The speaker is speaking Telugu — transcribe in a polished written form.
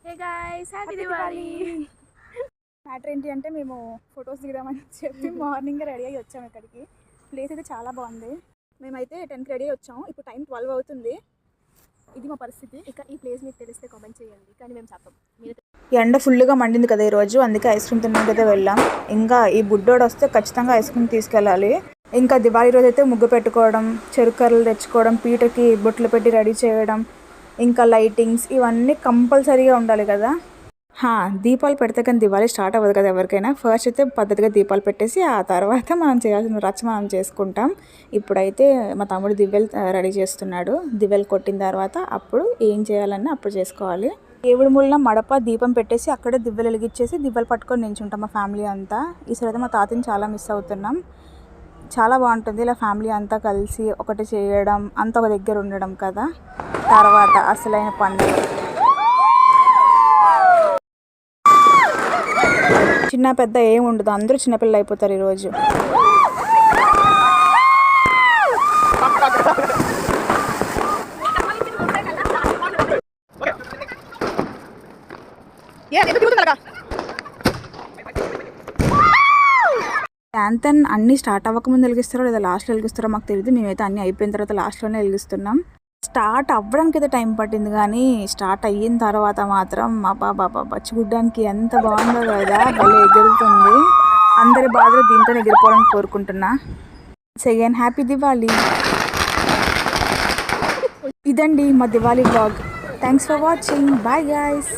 Hey guys happy Diwali. Matter ఏంటి అంటే మేము ఫొటోస్ దిగుదామని చెప్పి మార్నింగ్ రెడీ అయ్యి వచ్చాము ఇక్కడికి. ప్లేస్ అయితే చాలా బాగుంది. మేమైతే 10కి రెడీ వచ్చాము. ఇప్పుడు టైం 12 అవుతుంది. ఇది మా పరిస్థితి. ఇక ఈ ప్లేస్ మీకు తెలిస్తే కామెంట్ చేయండి, కానీ మేము చెప్పం. ఎండ ఫుల్గా మండింది కదా ఈరోజు, అందుకే ఐస్ క్రీమ్ తినడానికి వెళ్ళాం. ఇంకా ఈ బుడ్డోడు వస్తే ఖచ్చితంగా ఐస్ క్రీమ్ తీసుకెళ్ళాలి. ఇంకా దివాళీ రోజు అయితే ముగ్గు పెట్టుకోవడం, చెరుకర్రలు తెచ్చుకోవడం, పీటకి బొట్లు పెట్టి రెడీ చేయడం, ఇంకా లైటింగ్స్ ఇవన్నీ కంపల్సరీగా ఉండాలి కదా. దీపాలు పెడితే కానీ దివాళీ స్టార్ట్ అవ్వదు కదా ఎవరికైనా. ఫస్ట్ అయితే పద్ధతిగా దీపాలు పెట్టేసి ఆ తర్వాత మనం చేయాల్సిన రచ్చ మనం చేసుకుంటాం. ఇప్పుడైతే మా తమ్ముడు దివ్యలు రెడీ చేస్తున్నాడు. దివ్యలు కొట్టిన తర్వాత అప్పుడు ఏం చేయాలన్నా అప్పుడు చేసుకోవాలి. దేవుడి మూలన మడప దీపం పెట్టేసి అక్కడే దివ్యలు వెలిగించేసి దివ్యలు పట్టుకొని నించుంటాం మా ఫ్యామిలీ అంతా. ఈసారి అయితే మా తాతని చాలా మిస్ అవుతున్నాం. చాలా బాగుంటుంది ఇలా ఫ్యామిలీ అంతా కలిసి ఒకటి చేయడం, అంతా ఒక దగ్గర ఉండడం కదా. తర్వాత అసలైన పండుగ. చిన్న పెద్ద ఏం ఉండదు, అందరూ చిన్నపిల్లలు అయిపోతారు ఈరోజు. యాంతన్ అన్నీ స్టార్ట్ అవ్వకముందు వెలిగిస్తారో లేదా లాస్ట్లో వెలిగిస్తారో మాకు తెలియదు. మేమైతే అన్నీ అయిపోయిన తర్వాత లాస్ట్లోనే వెలిగిస్తున్నాం. స్టార్ట్ అవ్వడానికి అయితే టైం పట్టింది, కానీ స్టార్ట్ అయిన తర్వాత మాత్రం బాబా చూడ్డానికి ఎంత బాగుందో కదా, భలే ఎగురుతుంది. అందరి బాధలు దీంతో ఎగిరిపోవాలని కోరుకుంటున్నా. Second happy Diwali. ఇదండి మా Diwali vlog. Thanks for watching. Bye guys.